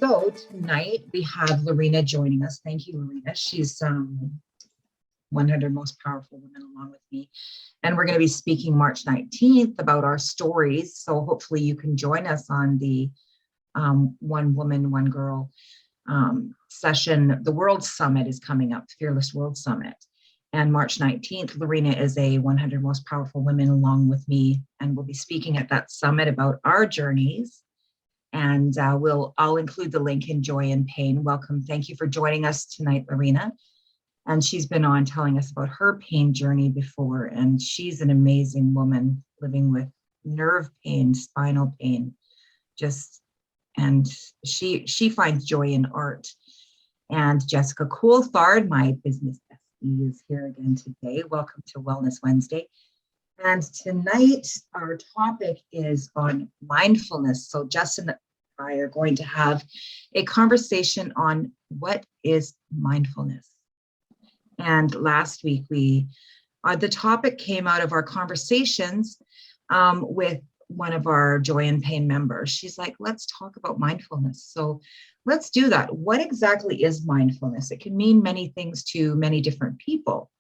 So tonight we have Lorena joining us. Thank you, Lorena. She's 100 Most Powerful Women along with me. And we're going to be speaking March 19th about our stories. So hopefully you can join us on the One Woman, One Girl session. The World Summit is coming up, Fearless World Summit. And March 19th, Lorena is a 100 Most Powerful Women along with me. And we'll be speaking at that summit about our journeys. And I'll include the link in Joy and Pain. Welcome. Thank you for joining us tonight, Lorena. And she's been on telling us about her pain journey before. And she's an amazing woman living with nerve pain, spinal pain. And she finds joy in art. And Jessica Coulthard, my business bestie, is here again today. Welcome to Wellness Wednesday. And tonight, our topic is on mindfulness. So Justin and I are going to have a conversation on what is mindfulness. And last week, the topic came out of our conversations with one of our Joy and Pain members. She's like, let's talk about mindfulness. So let's do that. What exactly is mindfulness? It can mean many things to many different people.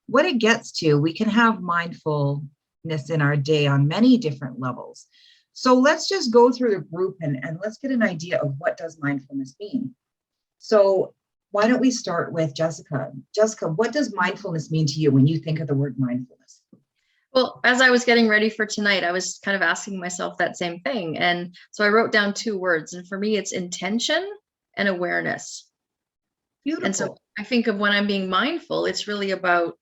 What it gets to, we can have mindfulness in our day on many different levels. So let's just go through the group and let's get an idea of what does mindfulness mean. So why don't we start with Jessica? Jessica, what does mindfulness mean to you when you think of the word mindfulness? Well, as I was getting ready for tonight, I was kind of asking myself that same thing. And so I wrote down two words. And for me, it's intention and awareness. Beautiful. And so I think of when I'm being mindful, it's really about,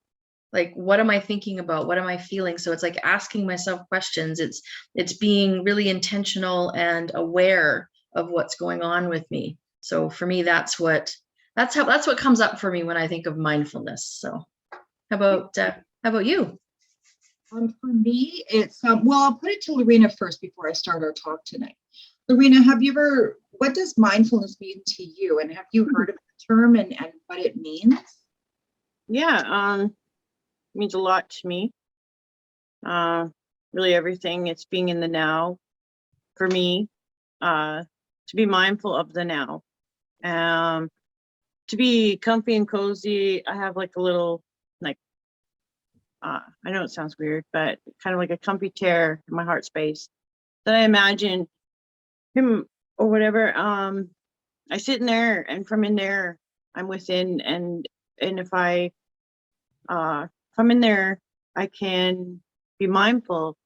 like, what am I thinking about? What am I feeling? So it's like asking myself questions. It's being really intentional and aware of what's going on with me. So for me, that's what comes up for me when I think of mindfulness. So how about you? For me, it's well, I'll put it to Lorena first before I start our talk tonight. Lorena, what does mindfulness mean to you? And have you heard of the term and what it means? Yeah, it means a lot to me. Really everything. It's being in the now for me, to be mindful of the now. To be comfy and cozy. I have like a little, I know it sounds weird, but kind of like a comfy chair in my heart space that I imagine him or whatever. I sit in there, and from in there, I'm within, and if I'm in there, I can be mindful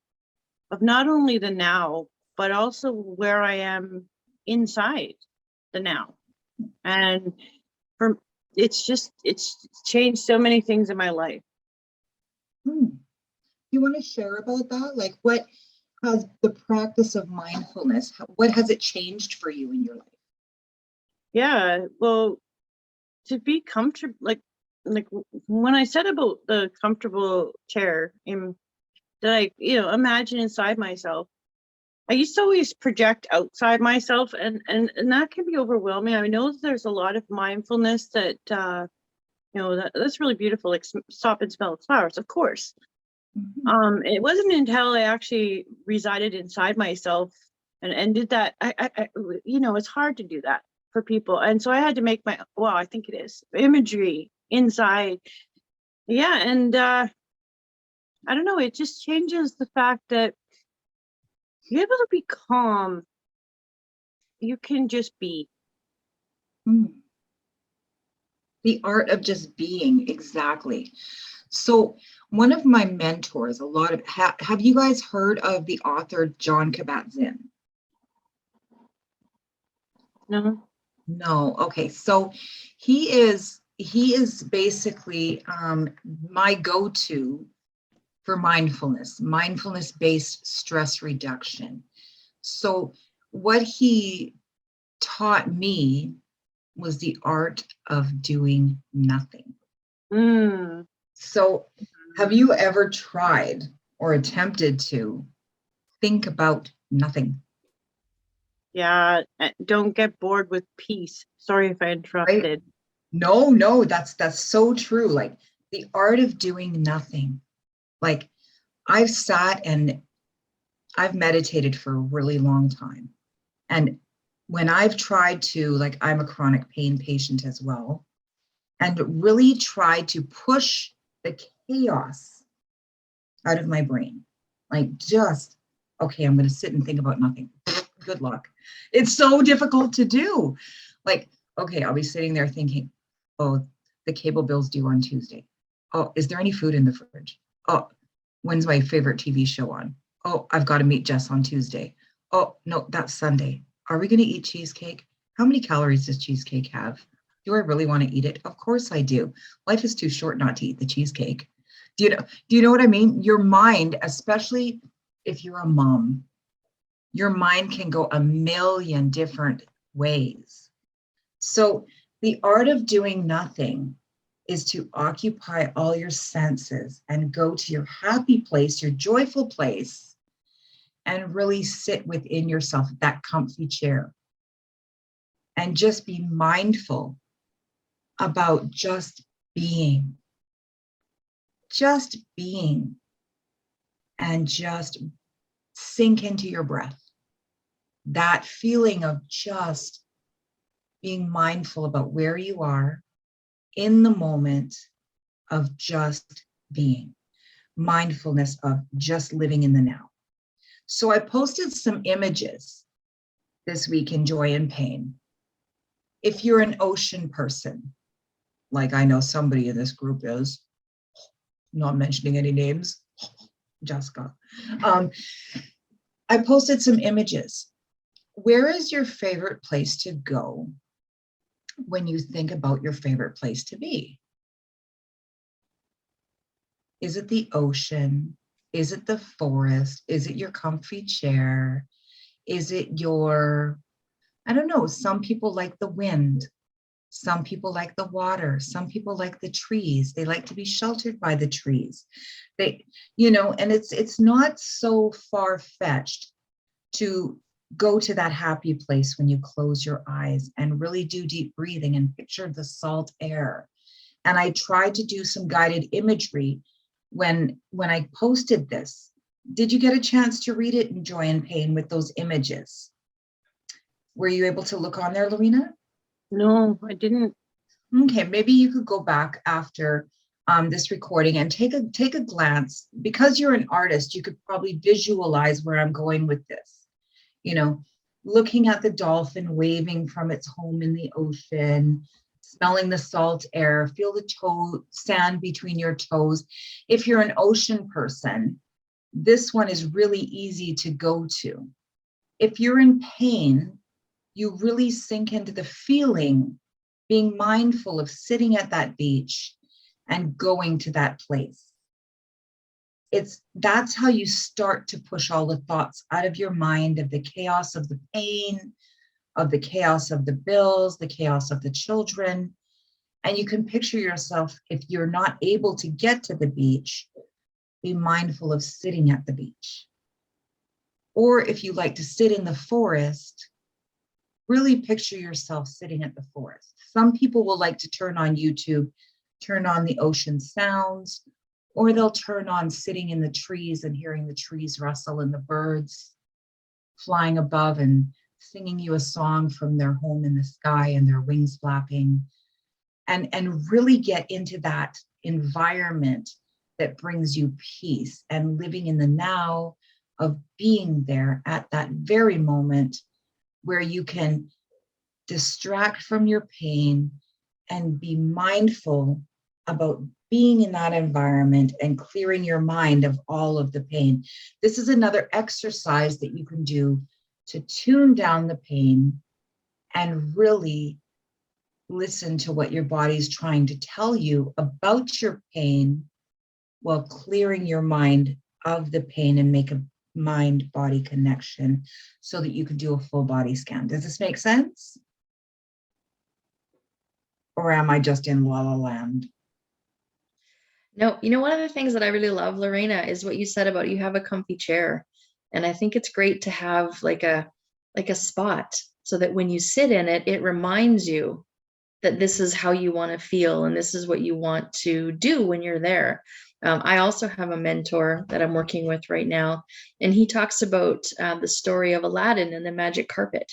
of not only the now, but also where I am inside the now. And it's changed so many things in my life. You want to share about that? Like, what has the practice of mindfulness, what has it changed for you in your life? Yeah, well, to be comfortable, like when I said about the comfortable chair that I, imagine inside myself, I used to always project outside myself, and that can be overwhelming. I know there's a lot of mindfulness that, that's really beautiful, like stop and smell the flowers, of course. Mm-hmm. It wasn't until I actually resided inside myself and did that. I it's hard to do that for people. And so I had to make I think it is imagery inside. Yeah. And I don't know, it just changes the fact that you're able to be calm. You can just be. The art of just being, exactly. So one of my mentors, have you guys heard of the author Jon Kabat-Zinn? No. Okay. So he is basically my go-to for mindfulness-based stress reduction. So what he taught me was the art of doing nothing. So have you ever tried or attempted to think about nothing? Yeah, don't get bored with peace. Sorry if I interrupted. Right? No, that's so true. Like the art of doing nothing. Like I've sat and I've meditated for a really long time. And when I've tried to, like, I'm a chronic pain patient as well, and really tried to push the chaos out of my brain, like, just, okay, I'm going to sit and think about nothing. Good luck. It's so difficult to do. Like, okay, I'll be sitting there thinking, oh, the cable bill's due on Tuesday. Oh, is there any food in the fridge? Oh, when's my favorite TV show on? Oh, I've got to meet Jess on Tuesday. Oh, no, that's Sunday. Are we going to eat cheesecake? How many calories does cheesecake have? Do I really want to eat it? Of course I do. Life is too short not to eat the cheesecake. Do you know what I mean? Your mind, especially if you're a mom, your mind can go a million different ways. So the art of doing nothing is to occupy all your senses and go to your happy place, your joyful place, and really sit within yourself, that comfy chair, and just be mindful about just being, and just sink into your breath. That feeling of just being mindful about where you are in the moment of just being, mindfulness of just living in the now. So I posted some images this week in Joy and Pain. If you're an ocean person, like I know somebody in this group is, not mentioning any names, Jessica, I posted some images. Where is your favorite place to go when you think about your favorite place to be? Is it the ocean? Is it the forest? Is it your comfy chair? Is it your, I don't know, some people like the wind. Some people like the water. Some people like the trees. They like to be sheltered by the trees. They, and it's not so far-fetched to go to that happy place when you close your eyes and really do deep breathing and picture the salt air. And I tried to do some guided imagery when I posted this. Did you get a chance to read it in Joy and Pain with those images? Were you able to look on there, Lorena? No, I didn't. Okay, maybe you could go back after this recording and take a glance. Because you're an artist, you could probably visualize where I'm going with this. Looking at the dolphin waving from its home in the ocean, smelling the salt air, feel the sand between your toes. If you're an ocean person, this one is really easy to go to. If you're in pain, you really sink into the feeling, being mindful of sitting at that beach and going to that place. That's how you start to push all the thoughts out of your mind, of the chaos of the pain, of the chaos of the bills, the chaos of the children. And you can picture yourself, if you're not able to get to the beach, be mindful of sitting at the beach. Or if you like to sit in the forest, really picture yourself sitting at the forest. Some people will like to turn on YouTube, turn on the ocean sounds, or they'll turn on sitting in the trees and hearing the trees rustle and the birds flying above and singing you a song from their home in the sky and their wings flapping, and really get into that environment that brings you peace and living in the now of being there at that very moment where you can distract from your pain and be mindful about being in that environment and clearing your mind of all of the pain. This is another exercise that you can do to tune down the pain and really listen to what your body's trying to tell you about your pain while clearing your mind of the pain and make a mind-body connection so that you can do a full body scan. Does this make sense? Or am I just in la la land? No, one of the things that I really love, Lorena, is what you said about you have a comfy chair. And I think it's great to have like a spot so that when you sit in it, it reminds you that this is how you want to feel and this is what you want to do when you're there. I also have a mentor that I'm working with right now, and he talks about the story of Aladdin and the magic carpet.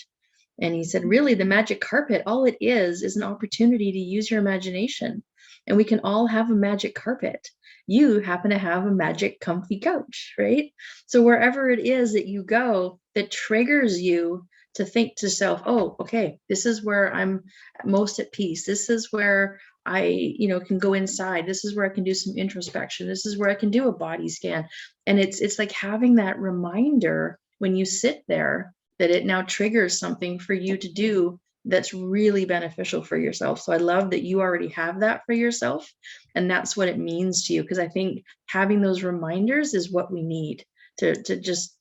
And he said, really, the magic carpet, all it is an opportunity to use your imagination. And we can all have a magic carpet. You happen to have a magic comfy couch, right? So wherever it is that you go that triggers you to think to self, oh, okay, this is where I'm most at peace. This is where I, can go inside. This is where I can do some introspection. This is where I can do a body scan. And it's like having that reminder when you sit there that it now triggers something for you to do that's really beneficial for yourself. So I love that you already have that for yourself. And that's what it means to you. Because I think having those reminders is what we need to just,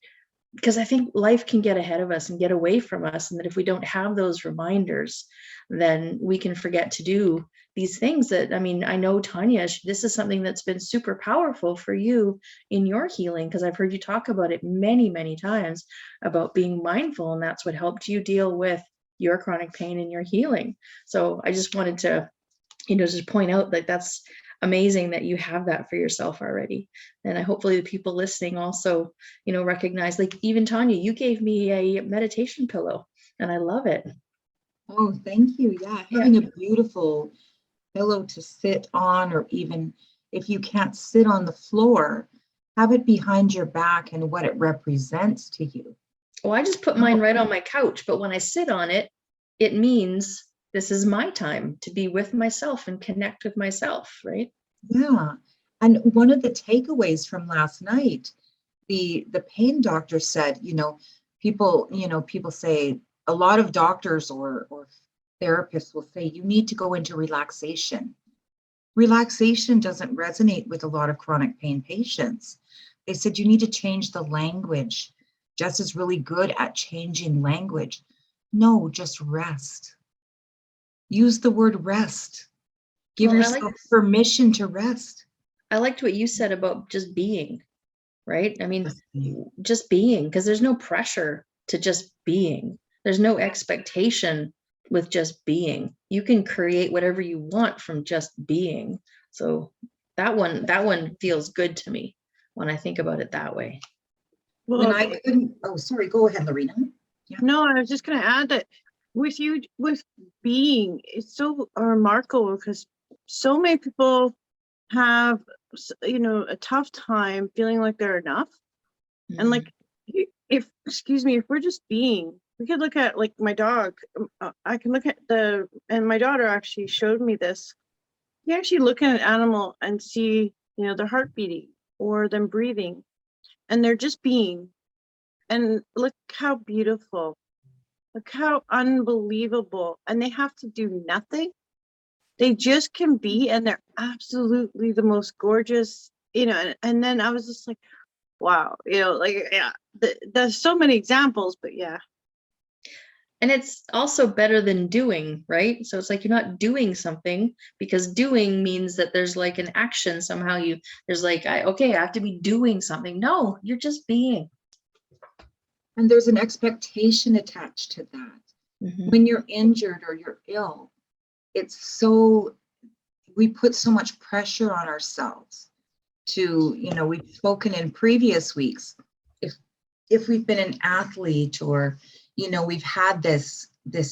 because I think life can get ahead of us and get away from us. And that if we don't have those reminders, then we can forget to do these things that, I know, Tonya, this is something that's been super powerful for you in your healing, because I've heard you talk about it many, many times about being mindful. And that's what helped you deal with your chronic pain and your healing. So I just wanted to, just point out that that's amazing that you have that for yourself already. And hopefully the people listening also, recognize, like even Tonya, you gave me a meditation pillow and I love it. Oh, thank you. Yeah, having a beautiful pillow to sit on, or even if you can't sit on the floor, have it behind your back and what it represents to you. Well, I just put mine right on my couch, but when I sit on it, it means this is my time to be with myself and connect with myself, right? Yeah. And one of the takeaways from last night, the pain doctor said, people say, a lot of doctors or therapists will say, you need to go into relaxation. Relaxation doesn't resonate with a lot of chronic pain patients. They said you need to change the language. Jess is really good at changing language. No, just rest. Use the word rest. Give yourself permission to rest. I liked what you said about just being, right? Just being, because there's no pressure to just being. There's no expectation with just being. You can create whatever you want from just being. So that one feels good to me when I think about it that way. Well, sorry, go ahead, Lorena. Yeah. No, I was just going to add that with being, it's so remarkable because so many people have, a tough time feeling like they're enough. Mm-hmm. And like, if we're just being, we could look at like my dog. I can look at and my daughter actually showed me this. You actually look at an animal and see, their heart beating or them breathing, and they're just being. And look how beautiful, look how unbelievable. And they have to do nothing. They just can be, and they're absolutely the most gorgeous, and then I was just like, wow, there's so many examples, but yeah. And it's also better than doing, right? So it's like you're not doing something, because doing means that there's like an action somehow. There's like, I have to be doing something. No, you're just being. And there's an expectation attached to that. Mm-hmm. When you're injured or you're ill, we put so much pressure on ourselves to, we've spoken in previous weeks, if we've been an athlete or, we've had this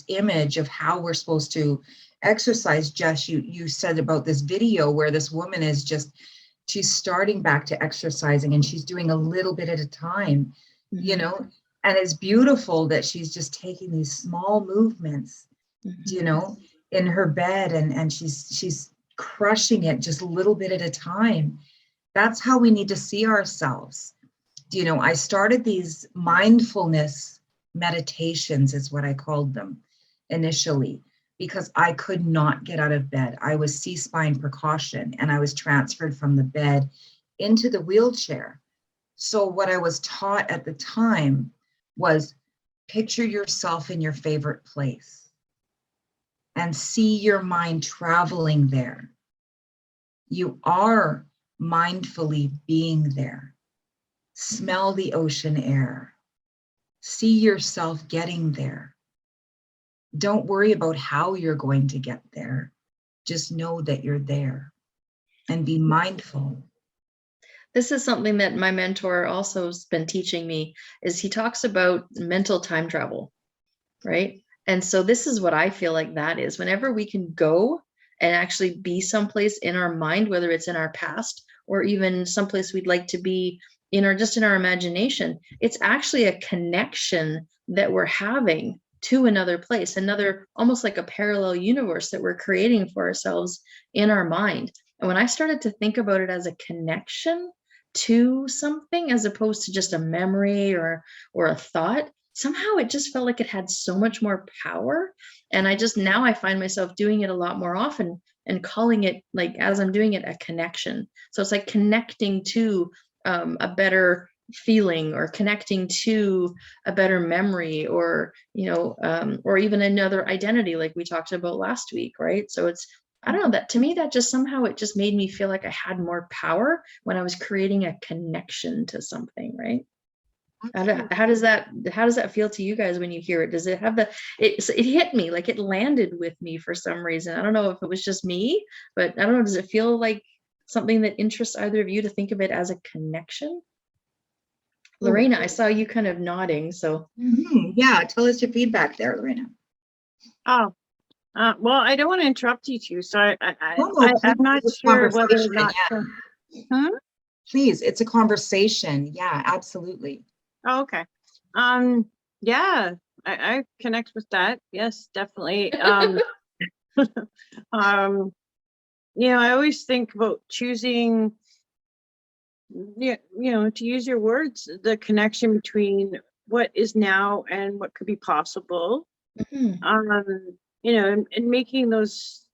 image of how we're supposed to exercise. Jess, you said about this video where this woman is she's starting back to exercising and she's doing a little bit at a time, mm-hmm. And it's beautiful that she's just taking these small movements, mm-hmm. In her bed and she's crushing it just a little bit at a time. That's how we need to see ourselves. I started these mindfulness meditations, is what I called them initially, because I could not get out of bed. I was C-spine precaution and I was transferred from the bed into the wheelchair. So what I was taught at the time was picture yourself in your favorite place and see your mind traveling there. You are mindfully being there. Smell the ocean air. See yourself getting there. Don't worry about how you're going to get there. Just know that you're there and be mindful. This is something that my mentor also has been teaching me, is he talks about mental time travel, right? And so this is what I feel like that is. Whenever we can go and actually be someplace in our mind, whether it's in our past or even someplace we'd like to be in, or just in our imagination, it's actually a connection that we're having to another place, another, almost like a parallel universe that we're creating for ourselves in our mind. And when I started to think about it as a connection to something, as opposed to just a memory or a thought, somehow it just felt like it had so much more power. And now I find myself doing it a lot more often and calling it, like, as I'm doing it, a connection. So it's like connecting to a better feeling, or connecting to a better memory, or or even another identity, like we talked about last week, right? So it's, I don't know, that to me, that just somehow, it just made me feel like I had more power when I was creating a connection to something, right? How does that feel to you guys when you hear it? Does it have it hit me, like it landed with me for some reason. I don't know if it was just me, but I don't know, does it feel like something that interests either of you to think of it as a connection? Lorena, I saw you kind of nodding, so. Yeah, tell us your feedback there, Lorena. Oh, well, I don't want to interrupt you two, so No, I'm not it's a sure whether or conversation, not. yeah. Huh? Please, it's a conversation. Yeah, absolutely. Oh, okay. Yeah, I connect with that. Yes, definitely. I always think about choosing, to use your words, the connection between what is now and what could be possible. Mhm. And making those,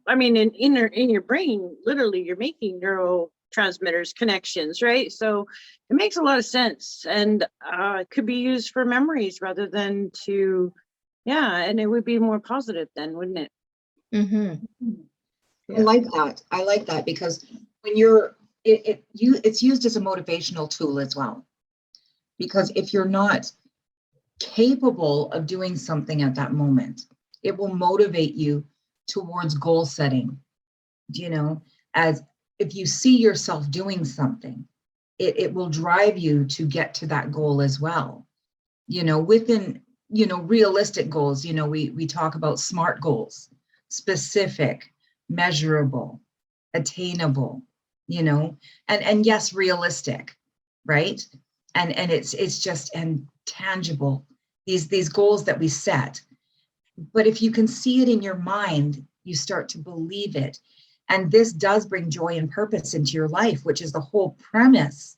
I mean, in your brain, literally, you're making neurotransmitters connections, right? So it makes a lot of sense, and it could be used for memories rather than and it would be more positive then, wouldn't it? Mhm. I like that. I like that, because when it's used as a motivational tool as well. Because if you're not capable of doing something at that moment, it will motivate you towards goal setting. As if you see yourself doing something, it will drive you to get to that goal as well. Within, realistic goals, we talk about SMART goals: specific, measurable, attainable, and yes, realistic, right? And it's just, and tangible, these goals that we set. But if you can see it in your mind, you start to believe it. And this does bring joy and purpose into your life, which is the whole premise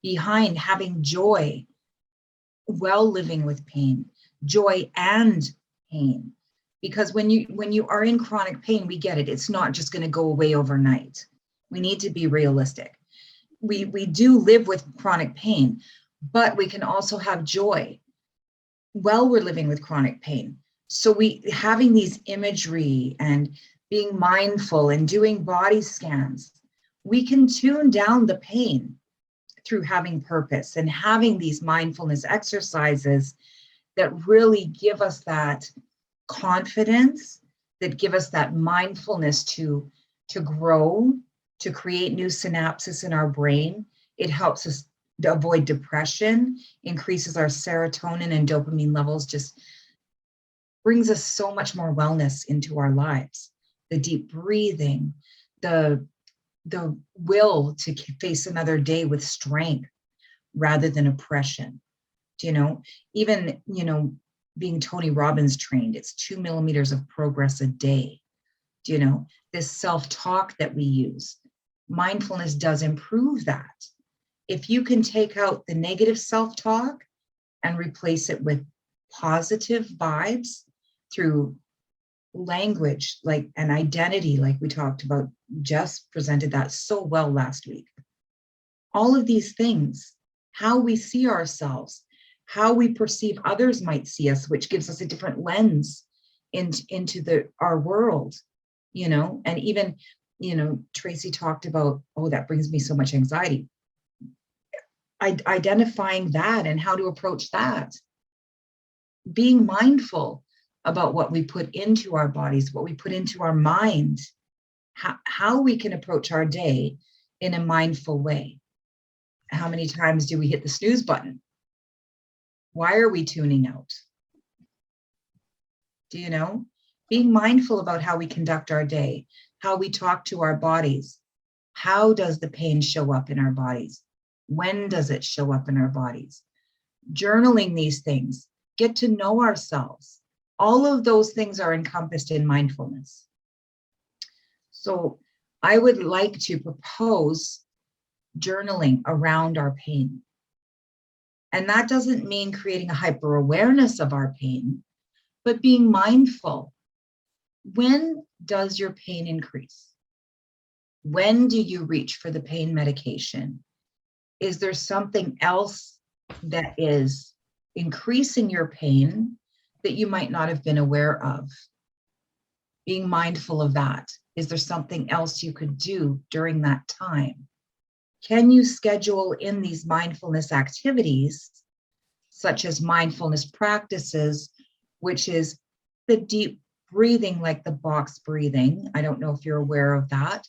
behind having joy while living with pain, joy and pain. Because when you are in chronic pain, we get it. It's not just going to go away overnight. We need to be realistic. We do live with chronic pain, but we can also have joy while we're living with chronic pain. So having these imagery and being mindful and doing body scans, we can tune down the pain through having purpose and having these mindfulness exercises that really give us that confidence, that give us that mindfulness to grow, to create new synapses in our brain. It helps us to avoid depression, increases our serotonin and dopamine levels, just brings us so much more wellness into our lives. The deep breathing, the will to face another day with strength rather than oppression. Even, being Tony Robbins trained, it's 2 millimeters of progress a day. This self-talk that we use, mindfulness does improve that. If you can take out the negative self-talk and replace it with positive vibes through language, like an identity, like we talked about, Jess presented that so well last week. All of these things, how we see ourselves, how we perceive others might see us, which gives us a different lens into our world, and even, Tracy talked about, oh, that brings me so much anxiety. Identifying that and how to approach that. Being mindful about what we put into our bodies, what we put into our mind, how we can approach our day in a mindful way. How many times do we hit the snooze button? Why are we tuning out? Do you know? Being mindful about how we conduct our day, how we talk to our bodies. How does the pain show up in our bodies? When does it show up in our bodies? Journaling these things, get to know ourselves. All of those things are encompassed in mindfulness. So I would like to propose journaling around our pain. And that doesn't mean creating a hyper awareness of our pain, but being mindful. When does your pain increase? When do you reach for the pain medication? Is there something else that is increasing your pain that you might not have been aware of? Being mindful of that. Is there something else you could do during that time? Can you schedule in these mindfulness activities, such as mindfulness practices, which is the deep breathing, like the box breathing? I don't know if you're aware of that.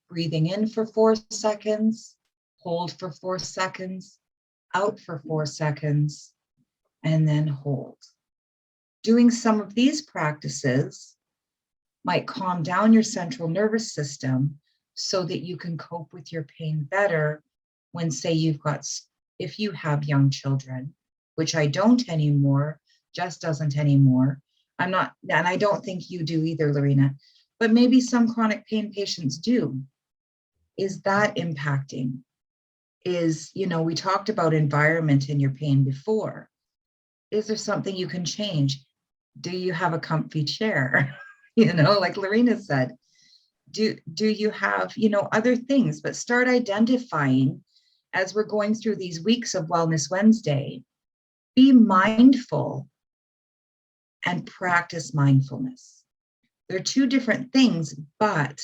Breathing in for 4 seconds, hold for 4 seconds, out for 4 seconds, and then hold. Doing some of these practices might calm down your central nervous system so that you can cope with your pain better when, say, if you have young children, which I don't anymore, Jess doesn't anymore. And I don't think you do either, Lorena, but maybe some chronic pain patients do. Is that impacting? We talked about environment in your pain before. Is there something you can change? Do you have a comfy chair? Like Lorena said, do you have, other things? But start identifying as we're going through these weeks of Wellness Wednesday. Be mindful and practice mindfulness. They're two different things, but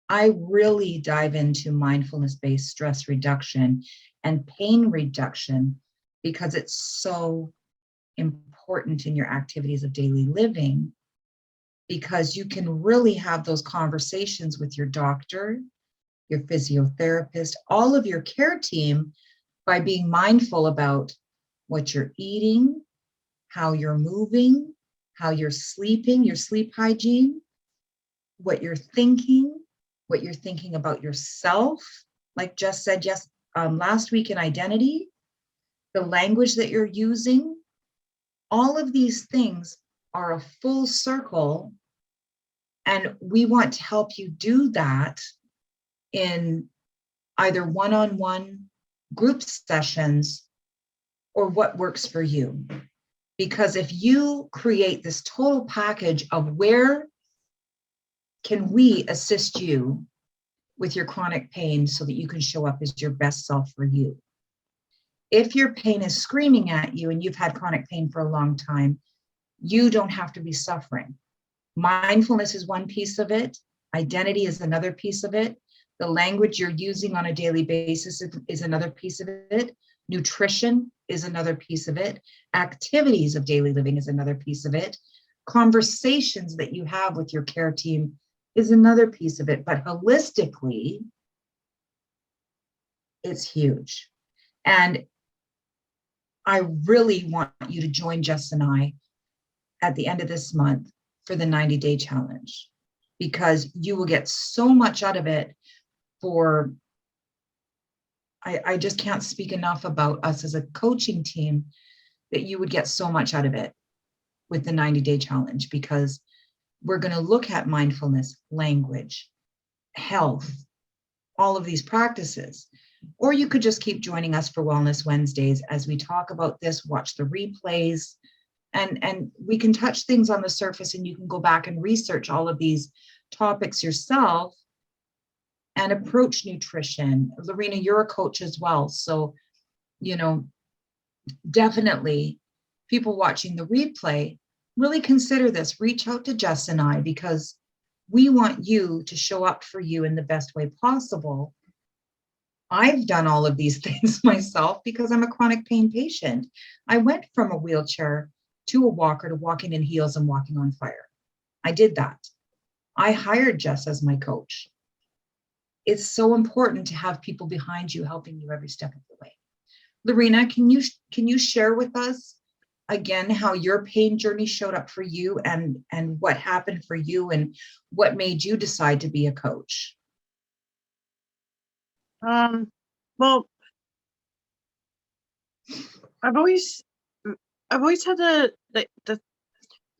I really dive into mindfulness-based stress reduction and pain reduction because it's so important in your activities of daily living, because you can really have those conversations with your doctor, your physiotherapist, all of your care team by being mindful about what you're eating, how you're moving, how you're sleeping, your sleep hygiene, what you're thinking about yourself. Like Jess said, last week in identity, the language that you're using, all of these things are a full circle. And we want to help you do that in either one-on-one group sessions or what works for you. Because if you create this total package of where can we assist you with your chronic pain so that you can show up as your best self for you. If your pain is screaming at you and you've had chronic pain for a long time, you don't have to be suffering. Mindfulness is one piece of it. Identity is another piece of it. The language you're using on a daily basis is another piece of it. Nutrition is another piece of it. Activities of daily living is another piece of it. Conversations that you have with your care team is another piece of it. But holistically, it's huge. And I really want you to join Jess and I at the end of this month for the 90-day challenge, because you will get so much out of it. I just can't speak enough about us as a coaching team, that you would get so much out of it with the 90-day challenge, because we're going to look at mindfulness, language, health, all of these practices. Or you could just keep joining us for Wellness Wednesdays as we talk about this, watch the replays, and we can touch things on the surface, and you can go back and research all of these topics yourself and approach nutrition. Lorena, you're a coach as well. So, definitely people watching the replay, really consider this. Reach out to Jess and I, because we want you to show up for you in the best way possible. I've done all of these things myself because I'm a chronic pain patient. I went from a wheelchair to a walker to walking in heels and walking on fire. I did that. I hired Jess as my coach. It's so important to have people behind you helping you every step of the way. Lorena, can you share with us again how your pain journey showed up for you and what happened for you and what made you decide to be a coach? Well, I've always had the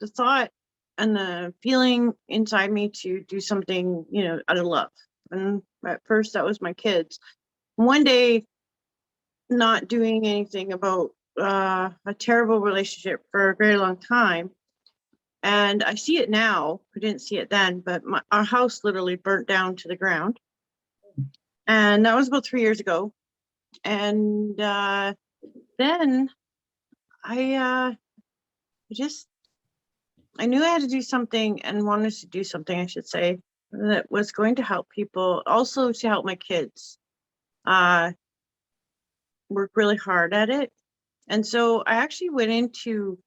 thought and the feeling inside me to do something, out of love. And at first that was my kids. One day, not doing anything about a terrible relationship for a very long time. And I see it now. I didn't see it then, but our house literally burnt down to the ground. And that was about 3 years ago. And then I knew I had to do something and wanted to do something, I should say, that was going to help people, also to help my kids work really hard at it. And so I actually went into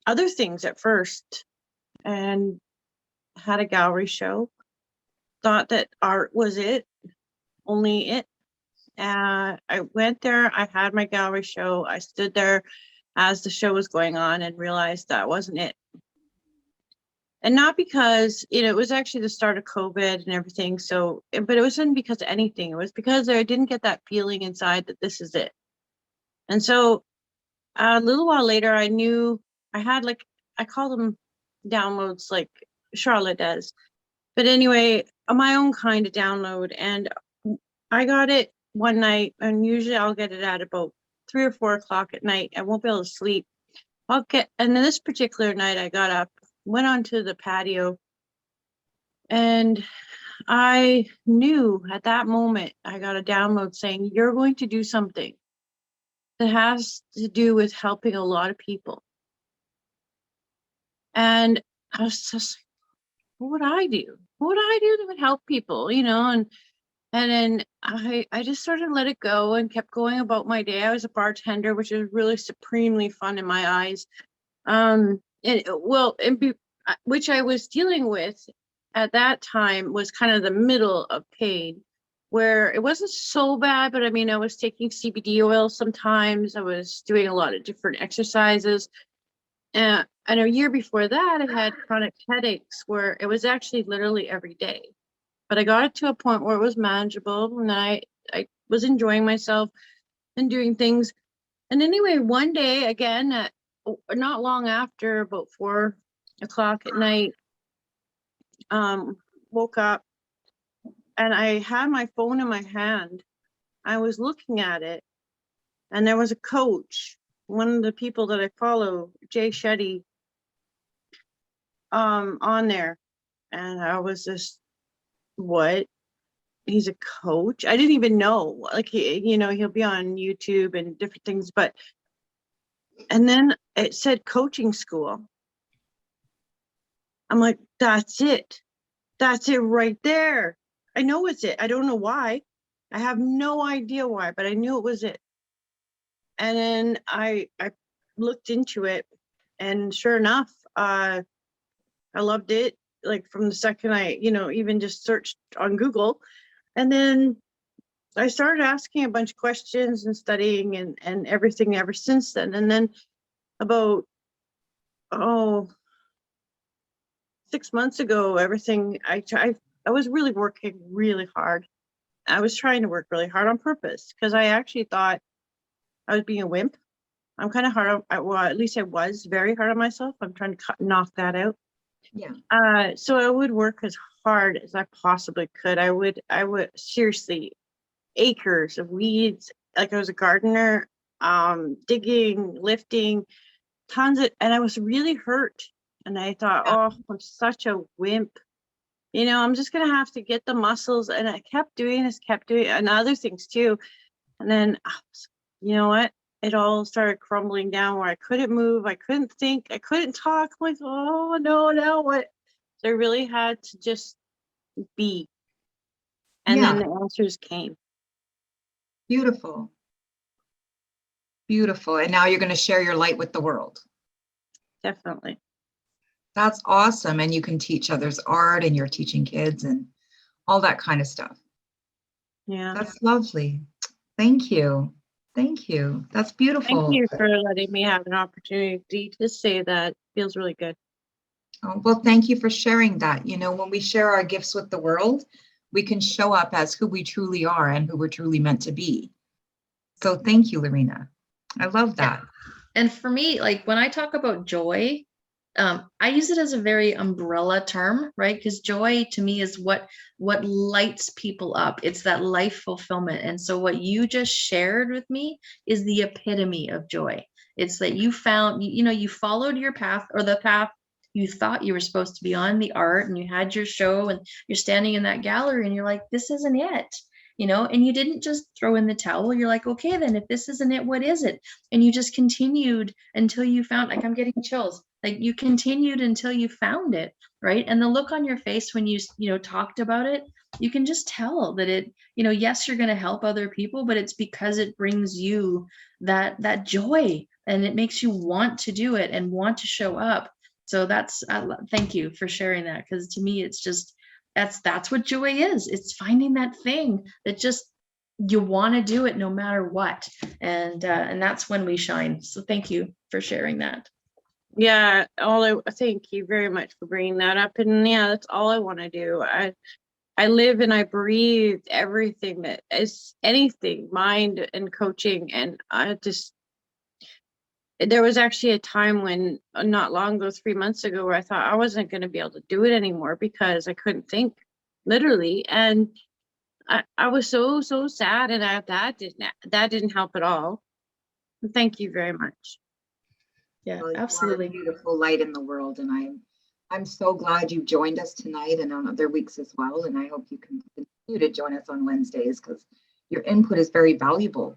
other things at first and had a gallery show, thought that art was it, only it. I went there, I had my gallery show, I stood there as the show was going on and realized that wasn't it. And not because, it was actually the start of COVID and everything. So, but it wasn't because of anything. It was because I didn't get that feeling inside that this is it. And so a little while later, I knew I had I call them downloads like Charlotte does. But anyway, my own kind of download. And I got it one night, and usually I'll get it at about 3 or 4 o'clock at night. I won't be able to sleep. And then this particular night I got up, went onto the patio, and I knew at that moment I got a download saying, you're going to do something that has to do with helping a lot of people. And I was just, what would I do? What would I do that would help people, and then I just sort of let it go and kept going about my day. I was a bartender, which is really supremely fun in my eyes. Which I was dealing with at that time was kind of the middle of pain, where it wasn't so bad, but I was taking CBD oil sometimes. I was doing a lot of different exercises. And a year before that, I had chronic headaches where it was actually literally every day. But I got it to a point where it was manageable, and I was enjoying myself and doing things. And anyway, one day, again, not long after, about 4 o'clock at night, woke up and I had my phone in my hand. I was looking at it, and there was a coach, one of the people that I follow, Jay Shetty, on there. And I was just, what? He's a coach? I didn't even know. He'll be on YouTube and different things, and then it said coaching school. I'm like, that's it. That's it right there. I know it's it. I don't know why. I have no idea why, but I knew it was it. And then I looked into it, and sure enough, I loved it. Like from the second I, even just searched on Google. And then I started asking a bunch of questions and studying and everything ever since then. And then about, 6 months ago, everything I was really working really hard. I was trying to work really hard on purpose because I actually thought I was being a wimp. I'm kind of hard on, well, at least I was very hard on myself. I'm trying to knock that out. Yeah. So I would work as hard as I possibly could. I would seriously, acres of weeds. Like I was a gardener, digging, lifting, tons of, and I was really hurt. And I thought, oh, I'm such a wimp. I'm just going to have to get the muscles. And I kept doing and other things too. And then, you know what? It all started crumbling down where I couldn't move. I couldn't think. I couldn't talk. I'm like, oh, no, now what? So I really had to just be. And then the answers came. Beautiful. Beautiful. And now you're going to share your light with the world. Definitely. That's awesome. And you can teach others art, and you're teaching kids and all that kind of stuff. Yeah. That's lovely. Thank you. Thank you. That's Thank beautiful. you for letting me have an opportunity to say that. Feels really good. Oh, well, thank you for sharing that. You know, when we share our gifts with the world, we can show up as who we truly are and who we're truly meant to be. So thank you, Lorena. I love that. And for me, like when I talk about joy, I use it as a very umbrella term, right? Because joy to me is what lights people up. It's that life fulfillment. And so what you just shared with me is the epitome of joy. It's that you found, you followed your path, or the path you thought you were supposed to be on, the art, and you had your show, and you're standing in that gallery and you're like, this isn't it. And you didn't just throw in the towel. You're like, okay, then if this isn't it, what is it? And you just continued until you found, like, I'm getting chills. Like, you continued until you found it, right? And the look on your face when you talked about it, you can just tell that it, yes, you're going to help other people, but it's because it brings you that joy, and it makes you want to do it and want to show up. So thank you for sharing that, because to me, it's just, that's what joy is. It's finding that thing that just you want to do it no matter what, and that's when we shine. So thank you for sharing that. Yeah, thank you very much for bringing that up. And yeah, that's all I want to do. I live and I breathe everything that is anything, mind and coaching. And there was actually a time when, not long ago, 3 months ago, where I thought I wasn't going to be able to do it anymore because I couldn't think, literally. And I was so sad, and that didn't help at all. Thank you very much. Yeah, Well, absolutely. you are a beautiful light in the world, and I'm so glad you joined us tonight and on other weeks as well. And I hope you can continue to join us on Wednesdays, because your input is very valuable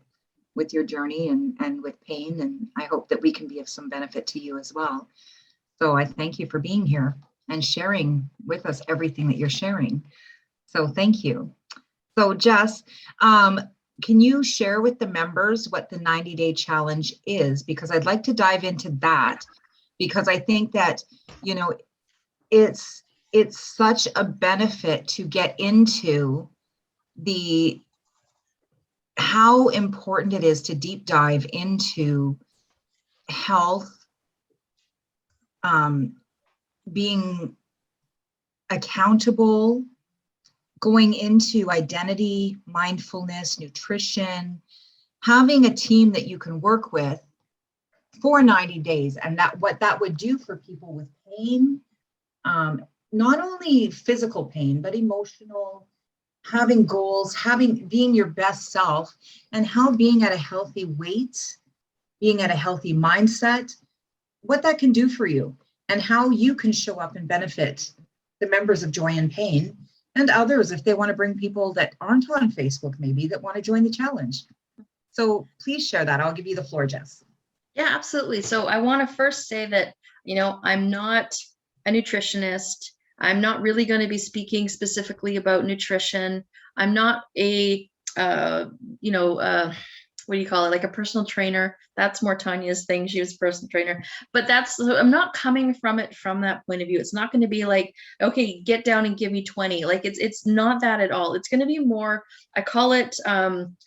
with your journey and with pain. And I hope that we can be of some benefit to you as well. So I thank you for being here and sharing with us everything that you're sharing. So thank you. So Jess, can you share with the members what the 90-day challenge is? Because I'd like to dive into that, because I think that, it's such a benefit to get into how important it is to deep dive into health, being accountable, going into identity, mindfulness, nutrition, having a team that you can work with for 90 days, and what that would do for people with pain, not only physical pain, but emotional, having goals, being your best self, and how being at a healthy weight, being at a healthy mindset, what that can do for you, and how you can show up and benefit the members of Joy and Pain and others if they want to bring people that aren't on Facebook, maybe, that want to join the challenge. So please share that. I'll give you the floor, Jess. Yeah, absolutely. So I want to first say that, I'm not a nutritionist. I'm not really going to be speaking specifically about nutrition. I'm not what do you call it? Like a personal trainer. That's more Tonya's thing. She was a personal trainer, but I'm not coming from that point of view. It's not going to be like, okay, get down and give me 20. Like it's not that at all. It's going to be more, I call it,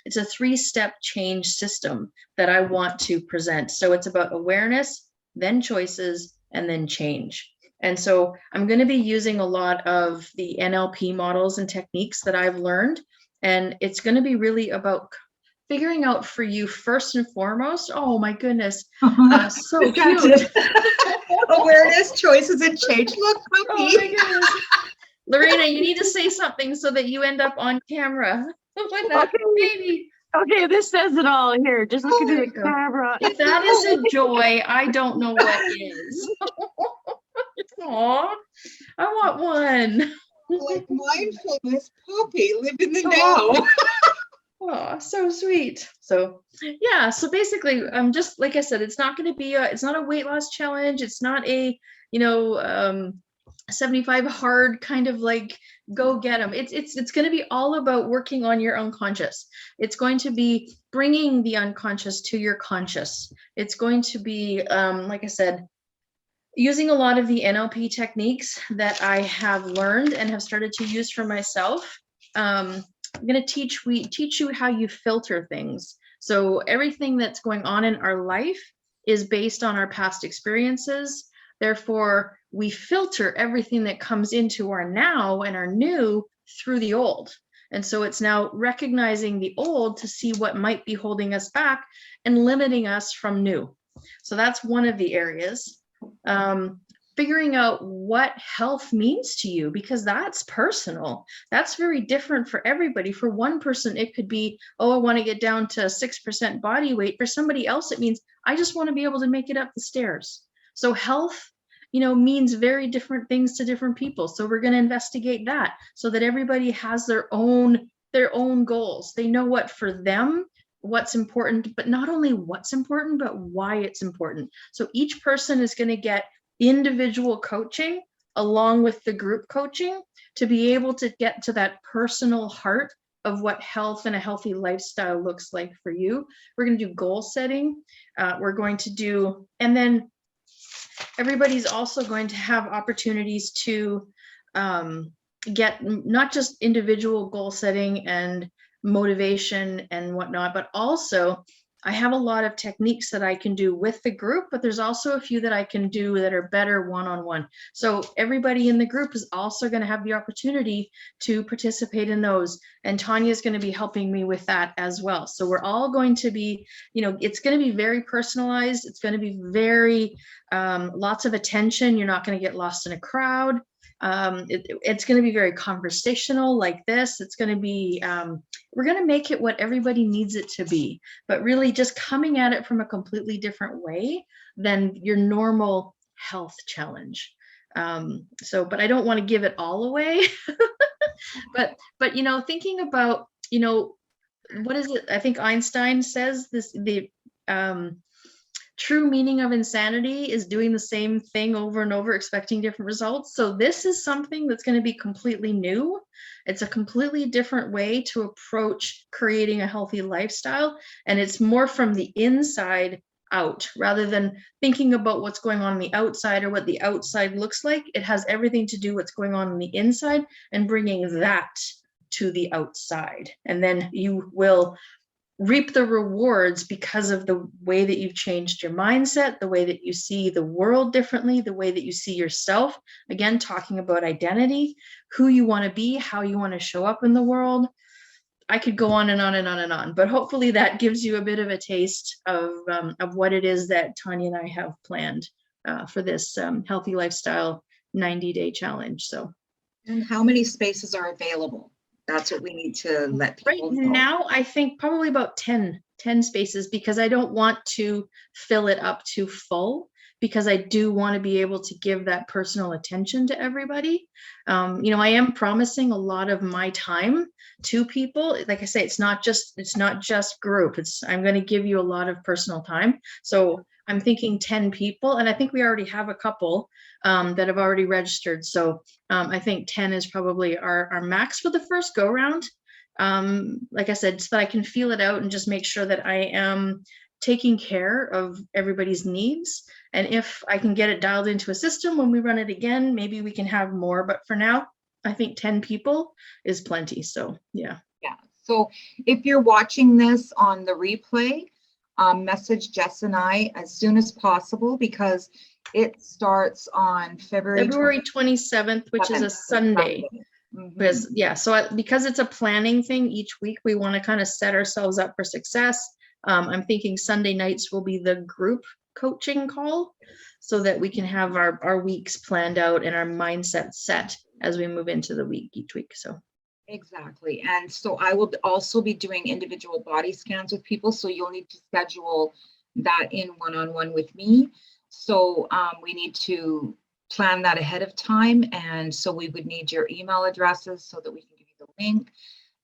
it's a 3-step change system that I want to present. So it's about awareness, then choices, and then change. And so I'm going to be using a lot of the NLP models and techniques that I've learned. And it's going to be really about figuring out for you first and foremost. Oh my goodness. So cute. Awareness, choices, and change. Look, puppy. Oh my goodness. Lorena, you need to say something so that you end up on camera. With that baby. Okay, this says it all here. Just look at the camera. If that is a joy, I don't know what is. Aw, I want one. Like mindfulness puppy, live in the now. Oh, so sweet. So yeah, so basically, just like I said, it's not going to be it's not a weight loss challenge. It's not a 75 hard kind of like go get them. It's going to be all about working on your unconscious. It's going to be bringing the unconscious to your conscious. It's going to be like I said, using a lot of the NLP techniques that I have learned and have started to use for myself. I'm going to teach you how you filter things. So everything that's going on in our life is based on our past experiences. Therefore, we filter everything that comes into our now and our new through the old. And so it's now recognizing the old to see what might be holding us back and limiting us from new. So that's one of the areas. Figuring out what health means to you, because that's personal. That's very different for everybody. For one person, it could be, oh, I want to get down to 6% body weight. For somebody else, it means I just want to be able to make it up the stairs. So health, means very different things to different people. So we're going to investigate that so that everybody has their own goals. They know what for them, what's important, but not only what's important, but why it's important. So each person is going to get individual coaching along with the group coaching to be able to get to that personal heart of what health and a healthy lifestyle looks like for you. We're going to do goal setting. We're going to do, and then everybody's also going to have opportunities to get not just individual goal setting and motivation and whatnot, but also I have a lot of techniques that I can do with the group, but there's also a few that I can do that are better one-on-one. So everybody in the group is also going to have the opportunity to participate in those. And Tonya is going to be helping me with that as well. So we're all going to be, it's going to be very personalized. It's going to be very, lots of attention. You're not going to get lost in a crowd. It's going to be very conversational like this. It's going to be, we're going to make it what everybody needs it to be, but really just coming at it from a completely different way than your normal health challenge. But I don't want to give it all away, but thinking about, what is it? I think Einstein says this, the true meaning of insanity is doing the same thing over and over, expecting different results. So this is something that's going to be completely new. It's a completely different way to approach creating a healthy lifestyle. And it's more from the inside out rather than thinking about what's going on the outside or what the outside looks like. It has everything to do what's going on the inside and bringing that to the outside. And then you will reap the rewards because of the way that you've changed your mindset, the way that you see the world differently, the way that you see yourself. Again, talking about identity, who you want to be, how you want to show up in the world. I could go on and on and on and on, but hopefully that gives you a bit of a taste of what it is that Tonya and I have planned for this healthy lifestyle 90-day challenge. So, and how many spaces are available? That's what we need to let people know. Right now, I think probably about 10 spaces, because I don't want to fill it up to full, because I do want to be able to give that personal attention to everybody. I am promising a lot of my time to people. Like I say, it's not just group. I'm going to give you a lot of personal time. So I'm thinking 10 people, and I think we already have a couple that have already registered. So I think 10 is probably our max for the first go round. Like I said, so that I can feel it out and just make sure that I am taking care of everybody's needs. And if I can get it dialed into a system when we run it again, maybe we can have more. But for now, I think 10 people is plenty. So yeah. Yeah. So if you're watching this on the replay, message Jess and I as soon as possible, because it starts on February 27th, which is a Sunday. Mm-hmm. Because it's a planning thing each week, we want to kind of set ourselves up for success. I'm thinking Sunday nights will be the group coaching call so that we can have our weeks planned out and our mindset set as we move into the week each week. So exactly. And so I will also be doing individual body scans with people. So you'll need to schedule that in one-on-one with me. So we need to plan that ahead of time. And so we would need your email addresses so that we can give you the link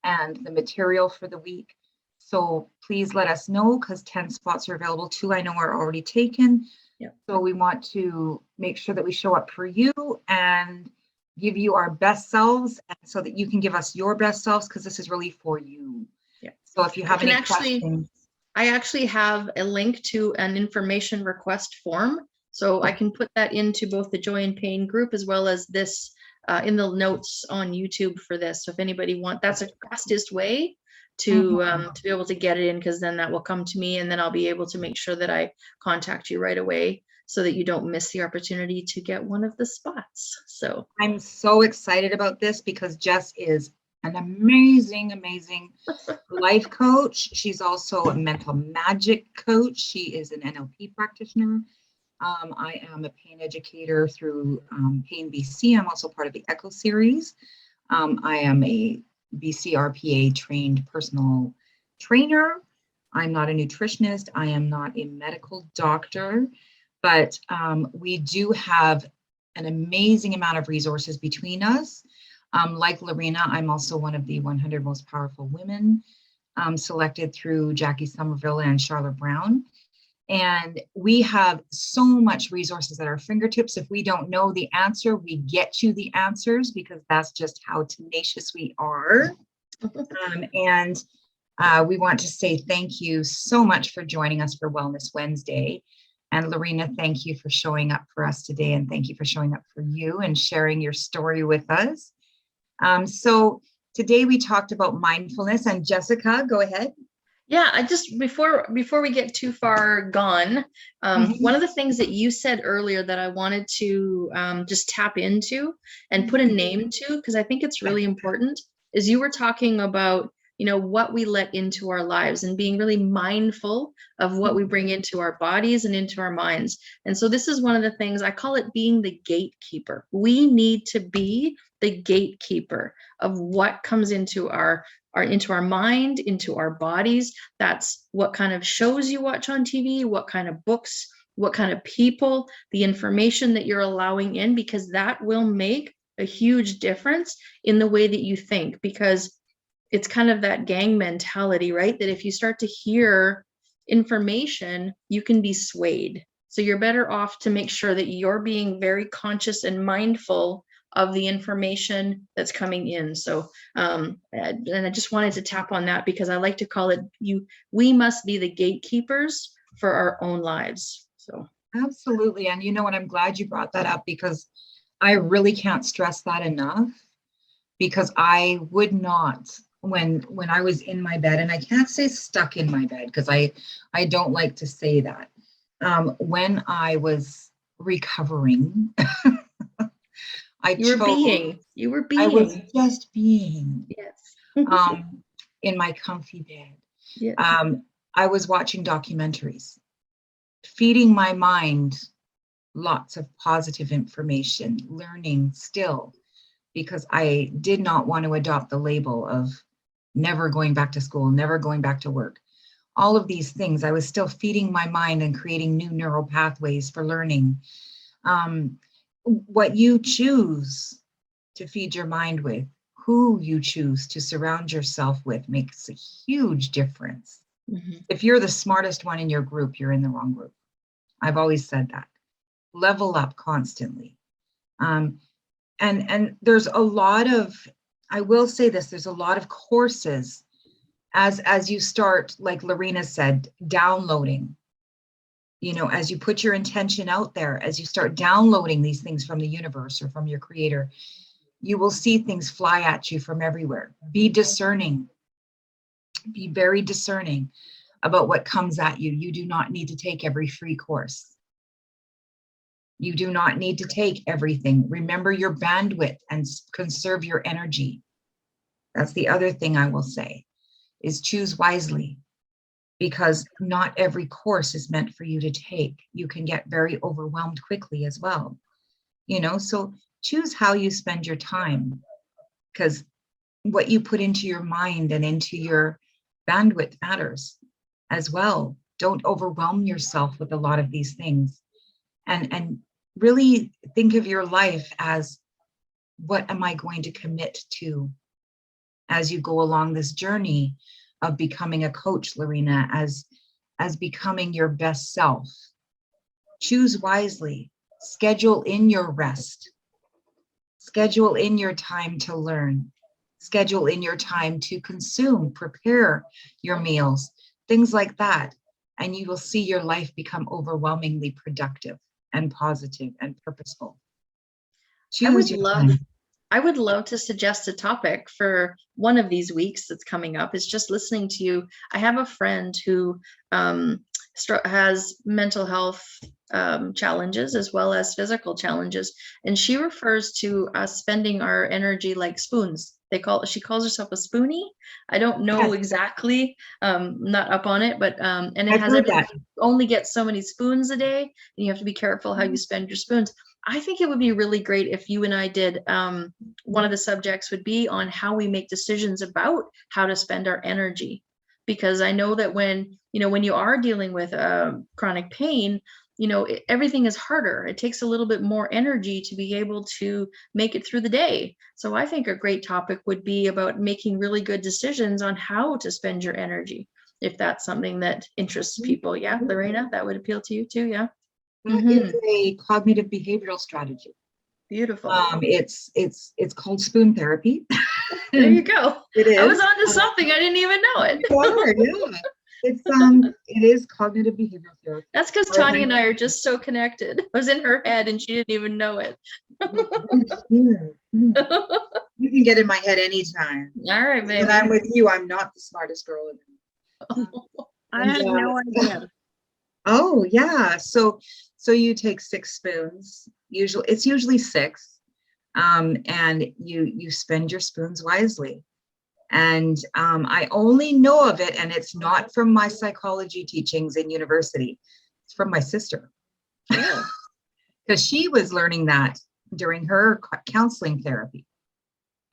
and the material for the week. So please let us know, because 10 spots are available. 2 I know are already taken. Yep. So we want to make sure that we show up for you and give you our best selves, and so that you can give us your best selves, because this is really for you. Yeah. So if you have any questions. I actually have a link to an information request form. So I can put that into both the Joy and Pain group as well as this in the notes on YouTube for this. So if anybody wants, that's the fastest way to be able to get it in, because then that will come to me, and then I'll be able to make sure that I contact you right away so that you don't miss the opportunity to get one of the spots. So I'm so excited about this because Jess is an amazing, amazing life coach. She's also a mental magic coach. She is an NLP practitioner. I am a pain educator through Pain BC. I'm also part of the ECHO series. I am a BCRPA trained personal trainer. I'm not a nutritionist. I am not a medical doctor, but we do have an amazing amount of resources between us. Like Lorena, I'm also one of the 100 most powerful women selected through Jackie Somerville and Charlotte Brown. And we have so much resources at our fingertips. If we don't know the answer, we get you the answers, because that's just how tenacious we are. And we want to say thank you so much for joining us for Wellness Wednesday. And Lorena, thank you for showing up for us today. And thank you for showing up for you and sharing your story with us. So today we talked about mindfulness. And Jessica, go ahead. yeah, I just before we get too far gone, one of the things that you said earlier that I wanted to just tap into and put a name to, because I think it's really important, is you were talking about, you know, what we let into our lives and being really mindful of what we bring into our bodies and into our minds. And so this is one of the things, I call it being the gatekeeper. We need to be the gatekeeper of what comes into our mind, into our bodies. That's what kind of shows you watch on TV, what kind of books, what kind of people, the information that you're allowing in, because that will make a huge difference in the way that you think. Because it's kind of that gang mentality, right? That if you start to hear information, you can be swayed. So you're better off to make sure that you're being very conscious and mindful of the information that's coming in. So, and I just wanted to tap on that, because I like to call it, we must be the gatekeepers for our own lives. So Absolutely. And you know what, I'm glad you brought that up, because I really can't stress that enough, because I would not, when I was in my bed, and I can't say stuck in my bed, because I don't like to say that. When I was recovering, you were being. I was just being. Yes. In my comfy bed. Yes. I was watching documentaries, feeding my mind lots of positive information, learning still, because I did not want to adopt the label of never going back to school, never going back to work. All of these things, I was still feeding my mind and creating new neural pathways for learning. What you choose to feed your mind with, who you choose to surround yourself with, makes a huge difference. Mm-hmm. If you're the smartest one in your group, you're in the wrong group. I've always said that. Level up constantly. And there's a lot of, I will say this, there's a lot of courses as you start, like Lorena said, downloading. You know, as you put your intention out there, as you start downloading these things from the universe or from your creator, you will see things fly at you from everywhere. Be discerning. Be very discerning about what comes at you. You do not need to take every free course. You do not need to take everything. Remember your bandwidth and conserve your energy. That's the other thing I will say, is choose wisely, because not every course is meant for you to take. You can get very overwhelmed quickly as well. You know, so choose how you spend your time, because what you put into your mind and into your bandwidth matters as well. Don't overwhelm yourself with a lot of these things, and really think of your life as, what am I going to commit to as you go along this journey of becoming a coach, Lorena, as becoming your best self. Choose wisely. Schedule in your rest. Schedule in your time to learn. Schedule in your time to consume, prepare your meals, things like that. And you will see your life become overwhelmingly productive and positive and purposeful. Choose your time. I would love to suggest a topic for one of these weeks that's coming up. Is just listening to you. I have a friend who has mental health challenges as well as physical challenges, and she refers to us spending our energy like spoons. She calls herself a spoonie. I don't know exactly, not up on it, but and it I've has heard everything. that. You only get so many spoons a day, and you have to be careful how you spend your spoons. I think it would be really great if you and I did, one of the subjects would be on how we make decisions about how to spend our energy. Because I know that when you are dealing with chronic pain, everything is harder. It takes a little bit more energy to be able to make it through the day. So I think a great topic would be about making really good decisions on how to spend your energy, if that's something that interests people. Yeah, Lorena, that would appeal to you too. Yeah. That is a cognitive behavioral strategy. Beautiful. It's called spoon therapy. There you go. It is. I was on to something. I didn't even know it. You are, yeah. It is cognitive behavioral therapy. That's because Tonya and I are just so connected. I was in her head and she didn't even know it. You can get in my head anytime. All right, baby. When I'm with you, I'm not the smartest girl in the room. I had no idea. Oh yeah. So you take 6 spoons. It's usually 6. And you spend your spoons wisely. And I only know of it, and it's not from my psychology teachings in university. It's from my sister. Because she was learning that during her counseling therapy.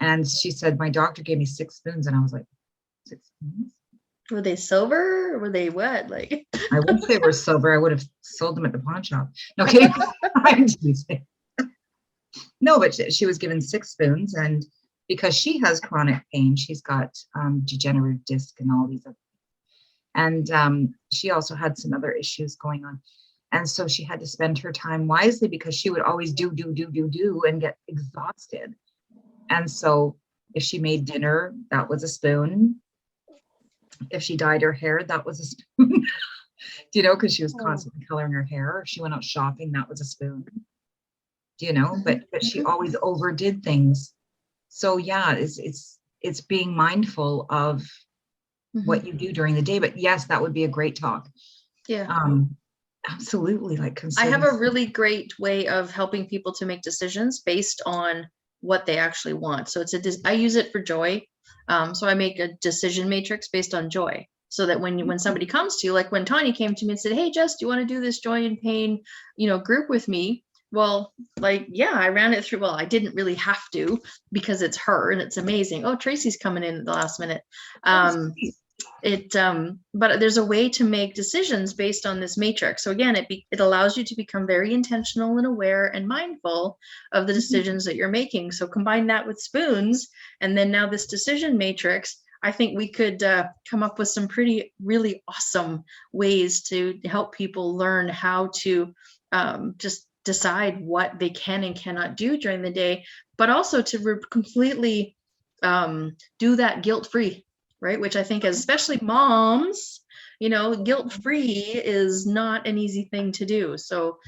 And she said, my doctor gave me 6 spoons. And I was like, 6 spoons? Were they silver? Or were they what? Like, I wish they were silver. I would have sold them at the pawn shop. No kidding. I'm teasing. No, but she was given 6 spoons, and because she has chronic pain, she's got degenerative disc and all these other things. And she also had some other issues going on. And so she had to spend her time wisely, because she would always do and get exhausted. And so if she made dinner, that was a spoon. If she dyed her hair, that was a spoon. Because she was constantly coloring her hair. If she went out shopping, that was a spoon. But she always overdid things. So yeah, it's being mindful of what you do during the day. But yes, that would be a great talk. Yeah. Absolutely. Like, I have a really great way of helping people to make decisions based on what they actually want. So I use it for joy. So I make a decision matrix based on joy. So that when somebody comes to you, like when Tonya came to me and said, hey, Jess, do you want to do this joy and pain, group with me? Well, like, yeah, I ran it through. Well, I didn't really have to, because it's her and it's amazing. Oh, Tracy's coming in at the last minute. But there's a way to make decisions based on this matrix. So again, it allows you to become very intentional and aware and mindful of the decisions that you're making. So combine that with spoons, and then now this decision matrix, I think we could come up with some really awesome ways to help people learn how to just decide what they can and cannot do during the day, but also to completely do that guilt-free, right? Which I think, especially moms, guilt-free is not an easy thing to do. So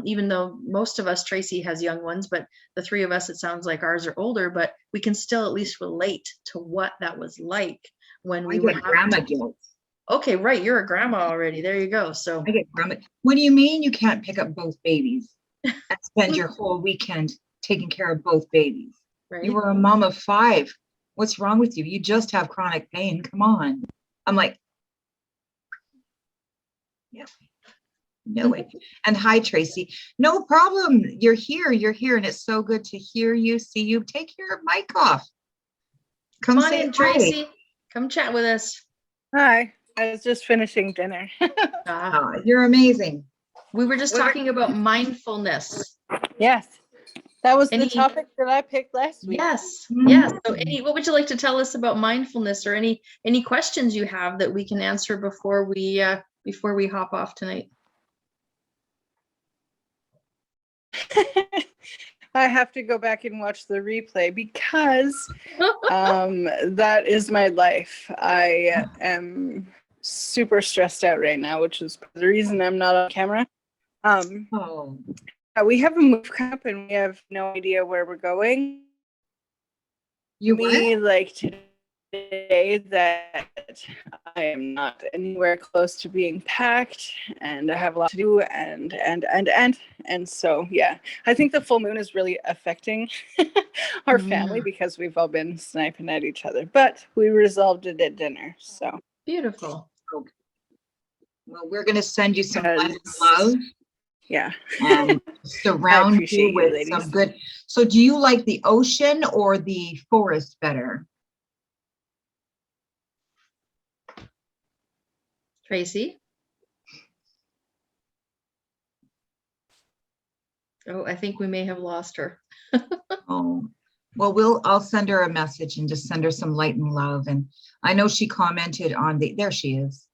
even though most of us, Tracy has young ones, but the 3 of us, it sounds like ours are older, but we can still at least relate to what that was like when we were grandma guilt. Okay, right. You're a grandma already. There you go. So I get grandma. What do you mean you can't pick up both babies and spend your whole weekend taking care of both babies? Right. You were a mom of 5. What's wrong with you? You just have chronic pain. Come on. I'm like, yeah, no way. And hi, Tracy. No problem. You're here. And it's so good to hear you, see you. Take your mic off. Come on in, Tracy. Come chat with us. Hi. I was just finishing dinner. You're amazing. We were just talking about mindfulness. Yes. That was the topic that I picked last week. Yes. Yes. So what would you like to tell us about mindfulness, or any questions you have that we can answer before we hop off tonight? I have to go back and watch the replay, because that is my life. I am super stressed out right now, which is the reason I'm not on camera. We have a move coming up and we have no idea where we're going. You me what? like today that I am not anywhere close to being packed and I have a lot to do and so yeah, I think the full moon is really affecting our family because we've all been sniping at each other, but we resolved it at dinner. So Beautiful. Okay. Well, we're going to send you some light and because love yeah, and I surround appreciate you you with ladies. some good. So do you like the ocean or the forest better? Tracy? Oh, I think we may have lost her. Oh, well, I'll send her a message and just send her some light and love. And I know she commented on there she is.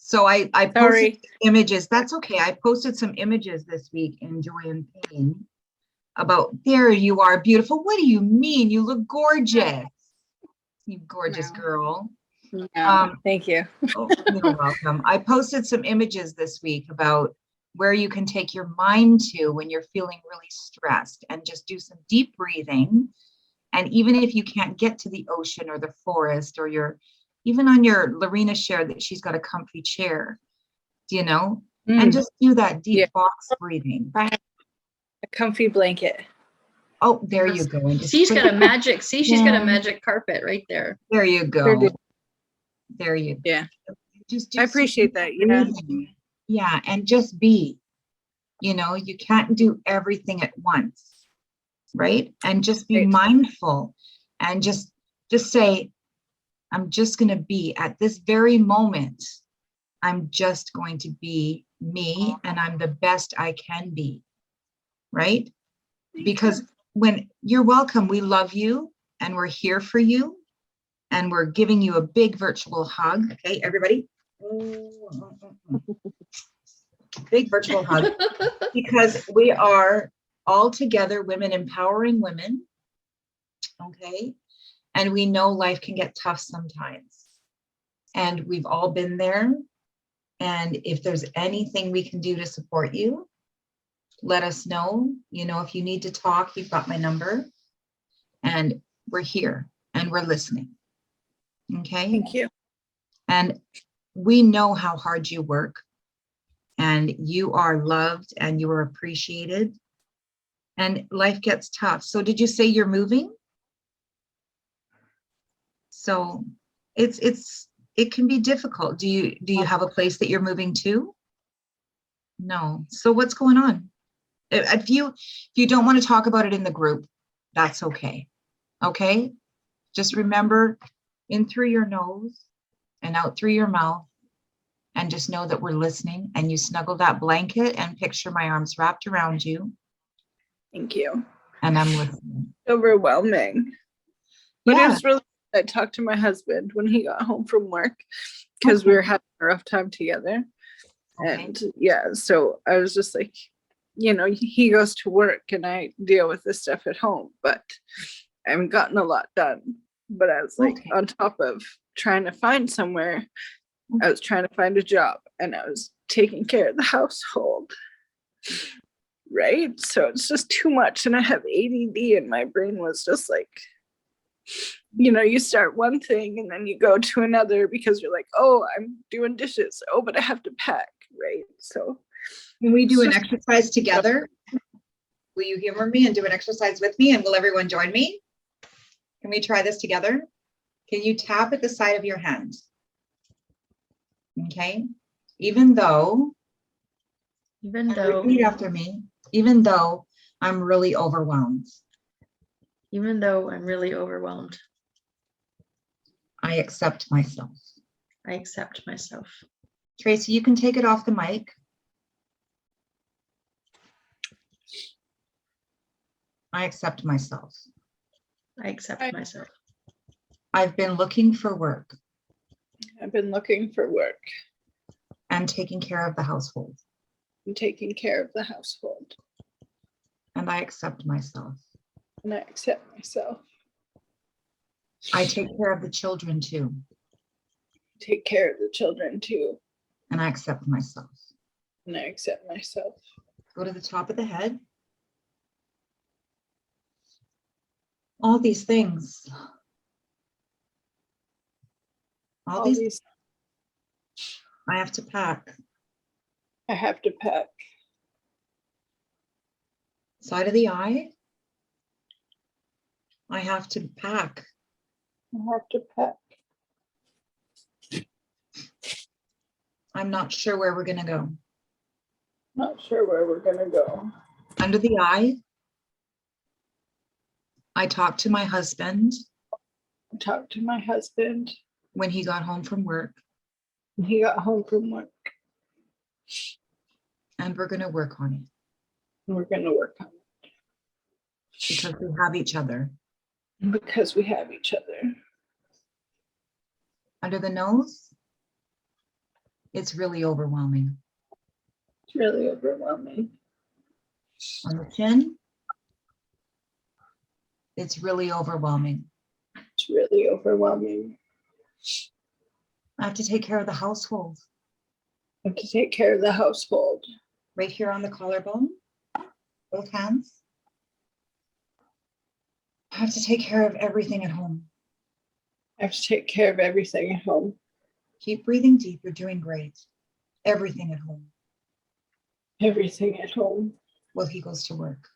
So I posted Sorry. images. That's okay. I posted some images this week in Joy and Pain about there you are, beautiful. What do you mean? You look gorgeous. You gorgeous No. girl. Thank you. Oh, you're welcome. I posted some images this week about where you can take your mind to when you're feeling really stressed and just do some deep breathing. And even if you can't get to the ocean or the forest or even on your Lorena shared that she's got a comfy chair, and just do that deep Yeah. box breathing. I have a comfy blanket. Oh, there you go. And She's got a magic, she's got a Yeah. magic carpet right there. There you Sure do. go. There you go. Yeah. Just I appreciate that. Yeah. breathing. Yeah. And just be, you can't do everything at once, right? And just be Right. mindful and just say, I'm just going to be at this very moment. I'm just going to be me and I'm the best I can be, right? Because when you're welcome, we love you and we're here for you and we're giving you a big virtual hug. Okay, everybody. Big virtual hug because we are all together, women empowering women. Okay. And we know life can get tough sometimes. And we've all been there. And if there's anything we can do to support you, let us know. If you need to talk, you've got my number. And we're here and we're listening. Okay. Thank you. And we know how hard you work. And you are loved and you are appreciated. And life gets tough. So did you say you're moving? So it can be difficult. Do you have a place that you're moving to? No. So what's going on? If you don't want to talk about it in the group, that's okay. Okay? Just remember in through your nose and out through your mouth. And just know that we're listening and you snuggle that blanket and picture my arms wrapped around you. Thank you. And I'm listening. Overwhelming. But Yeah. it was really, I talked to my husband when he got home from work because we were having a rough time together. Okay. And yeah, so I was just like, he goes to work and I deal with this stuff at home, but I haven't gotten a lot done. But I was like, on top of trying to find somewhere, I was trying to find a job and I was taking care of the household. Right? So it's just too much. And I have ADD and my brain was just like, you start one thing and then you go to another because you're like, oh, I'm doing dishes. Oh, but I have to pack. Right? So can we do an exercise together? Will you humor me and do an exercise with me? And will everyone join me? Can we try this together? Can you tap at the side of your hand? Okay. Even though, repeat after me, even though I'm really overwhelmed. Even though I'm really overwhelmed. I accept myself. I accept myself. Tracy, you can take it off the mic. I accept myself. I accept myself. I've been looking for work. I've been looking for work. And taking care of the household. And taking care of the household. And I accept myself. And I accept myself. I take care of the children too. Take care of the children too. And I accept myself. And I accept myself. Go to the top of the head. all these things. All these I have to pack. I have to pack. Side of the eye. I have to pack. I have to pack. I'm not sure where we're gonna go. Not sure where we're gonna go. Under the eye. I talked to my husband I talked to my husband when he got home from work, when he got home from work, and we're gonna work on it and we're gonna work on because we have each other. it because we have each other. Under the nose, it's really overwhelming. It's really overwhelming. On the chin, it's really overwhelming. It's really overwhelming. I have to take care of the household. I have to take care of the household. Right here on the collarbone, both hands. I have to take care of everything at home. I have to take care of everything at home. Keep breathing deep. You're doing great. Everything at home Everything at home while he goes to work.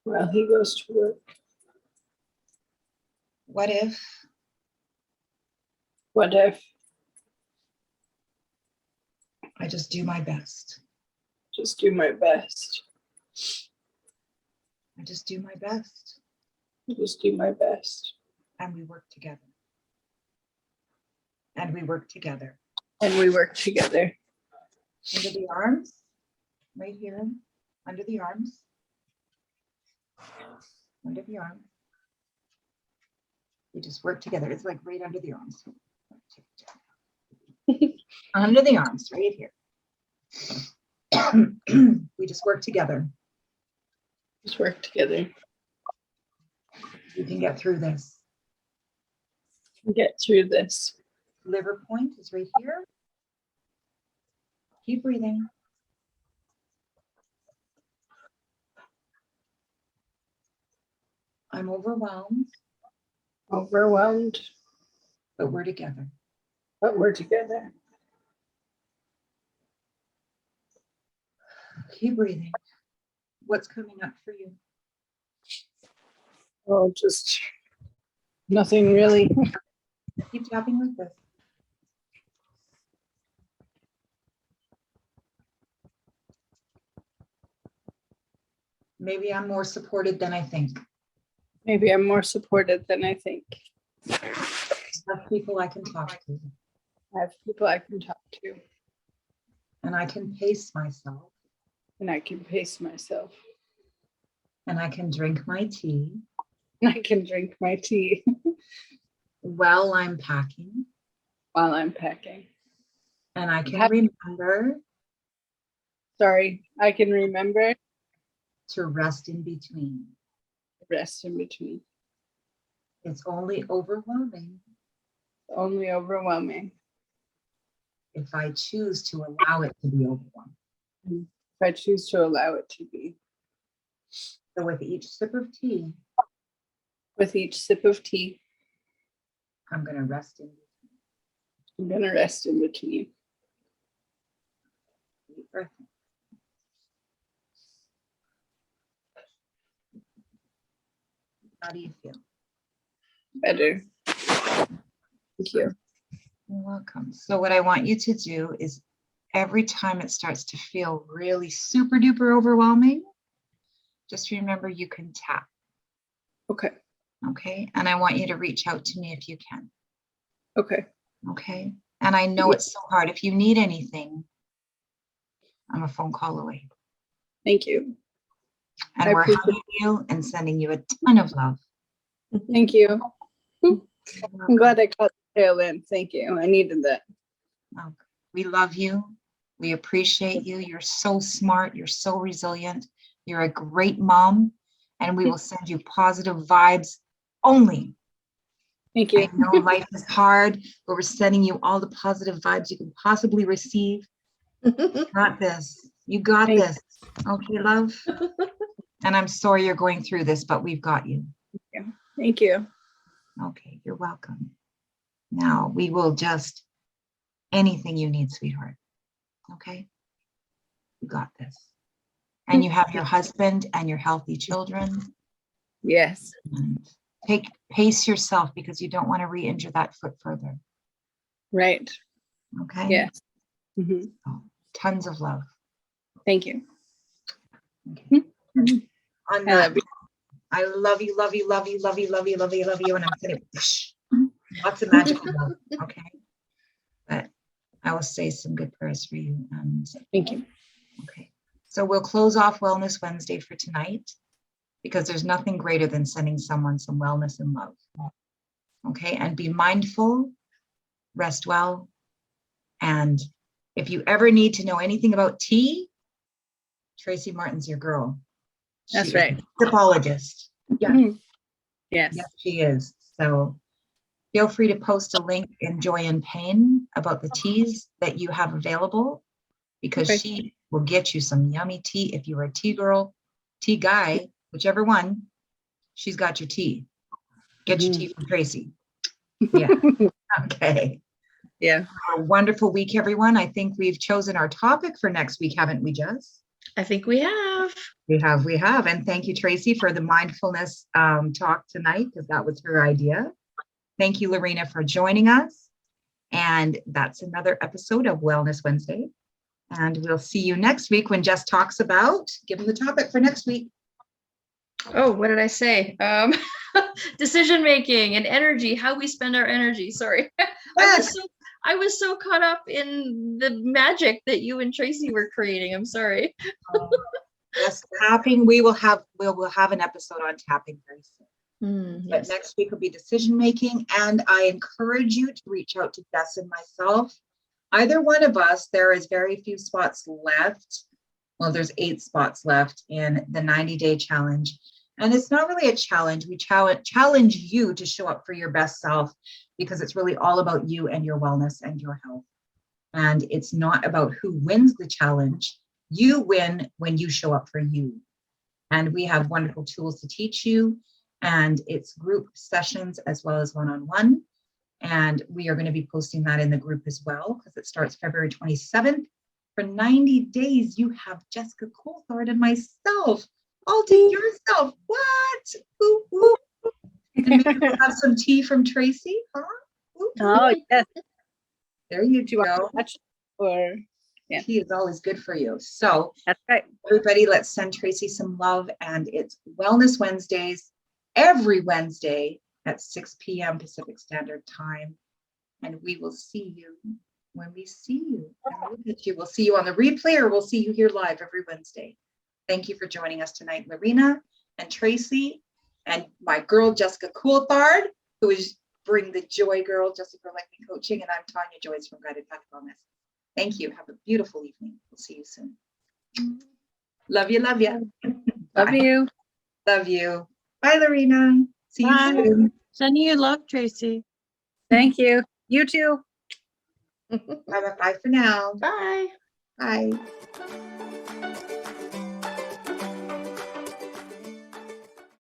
while he goes to work. What if What if I just do my best? just do my best? I just do my best Just do my best. and we work together. And we work together. And we work together. Under the arms, right here, under the arms. Under the arm. We just work together. It's like right under the arms. Under the arms, right here. We just work together. Just work together. We can get through this. Get through this. Liver point is right here. Keep breathing. I'm overwhelmed, Overwhelmed, but we're together. but we're together. Keep breathing. What's coming up for you? Oh, just nothing really. Keep tapping like this. Maybe I'm more supported than I think. Maybe I'm more supported than I think. I have people I can talk to, I have people I can talk to, and I can pace myself, and I can pace myself, and I can drink my tea and I can drink my tea while I'm packing, while I'm packing. and I can remember Sorry, I can remember to rest in between. the rest in between. It's only overwhelming Only overwhelming if I choose to allow it to be overwhelming. if I choose to allow it to be. So with each sip of tea, With each sip of tea, I'm going to rest in between. I'm going to rest in between. Deep breath in. How do you feel? Better. Thank you. You're welcome. So what I want you to do is every time it starts to feel really super duper overwhelming, just remember you can tap, Okay. okay? And I want you to reach out to me if you can, Okay. okay? And I know it's so hard. If you need anything, I'm a phone call away. Thank you. And I we're appreciate hugging you and sending you a ton of love. Thank you. I'm glad I caught the tail end. Thank you. I needed that. Oh, we love you. We appreciate you. You're so smart. You're so resilient. You're a great mom. And we will send you positive vibes only. Thank I you. know life is hard, but we're sending you all the positive vibes you can possibly receive. You got this. You got Thank this. Okay, love? And I'm sorry you're going through this, but we've got you. you. Thank you. Okay, you're welcome. Now we will just, anything you need, sweetheart. Okay? You got this. And you have your husband and your healthy children. Yes. And pace yourself because you don't want to re-injure that foot further. Right. Okay? Yes. Mhm. So, tons of love. Thank you. Okay. On I that, love you. I love you, love you, love you, love you, love you, love you, love you. And I'm sending lots of magical love. Okay. But I will say some good prayers for you. And Thank you. okay. So we'll close off Wellness Wednesday for tonight because there's nothing greater than sending someone some wellness and love. Okay. And be mindful, rest well. And if you ever need to know anything about tea, Tracy Martin's your girl. That's She right. is a typologist. Yeah. Mhm. Yes. Yes, she is. So feel free to post a link in Joy and Pain about the teas that you have available because Okay. she will get you some yummy tea. If you're a tea girl, tea guy, whichever one, she's got your tea. Get your tea from Tracy. Yeah. Okay. Yeah. A wonderful week, everyone. I think we've chosen our topic for next week, haven't we, Jess? I think we have. We have. And thank you, Tracy, for the mindfulness talk tonight, because that was her idea. Thank you, Lorena, for joining us. And that's another episode of Wellness Wednesday. And we'll see you next week when Jess talks about, give them the topic for next week. Oh, what did I say? Decision making and energy, how we spend our energy. Sorry. I was so caught up in the magic that you and Tracy were creating. I'm sorry. Yes, tapping. We'll have an episode on tapping very soon. But Yes. next week will be decision making. And I encourage you to reach out to Jess and myself. Either one of us, there is very few spots left. Well, there's 8 spots left in the 90-day challenge. And it's not really a challenge. We challenge you to show up for your best self because it's really all about you and your wellness and your health. And it's not about who wins the challenge. You win when you show up for you. And we have wonderful tools to teach you. And it's group sessions as well as one-on-one. And we are going to be posting that in the group as well because it starts February 27th. For 90 days, you have Jessica Coulthard and myself all to yourself. What? Ooh, ooh. And maybe we'll have some tea from Tracy, huh? Ooh, Oh, yes. there you Do you want go. to touch or yeah. Tea is always good for you. So That's right. everybody, let's send Tracy some love. And it's Wellness Wednesdays every Wednesday at 6 p.m. Pacific Standard Time. And we will see you when we see you. We'll see you on the replay or we'll see you here live every Wednesday. Thank you for joining us tonight, Lorena and Tracy and my girl, Jessica Coulthard, who is Bring the Joy Girl, Jessica Like Me Coaching. And I'm Tonya Joyce from Guided Path Wellness. Thank you. Have a beautiful evening. We'll see you soon. Love you. Love you. Love you. Love you. Bye, Lorena. See Bye. you soon. Sending you love, Tracy. Thank you. You too. Bye for now. Bye. Bye.